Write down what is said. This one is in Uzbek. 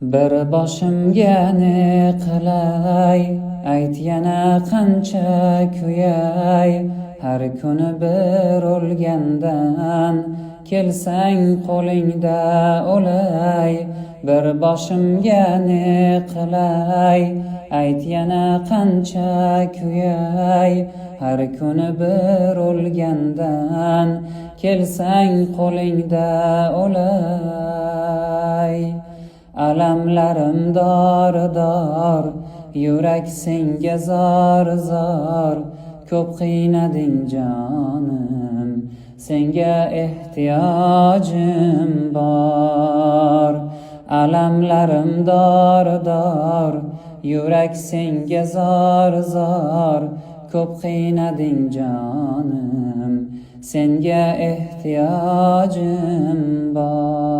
Bir boshimga ne qilay, ayt yana qancha kuyay. Har kuni bir o'lgandan kelsang qo'lingda o'lay. Bir boshimga ne qilay, ayt yana qancha kuyay. Har kuni bir o'lgandan kelsang qo'lingda o'lay. Alamlarim dor, yurak senga zor. Ko'p qiynading jonim, senga ehtiyojim bor. Alamlarim dor, yurak senga zor. Ko'p qiynading jonim, senga ehtiyojim bor.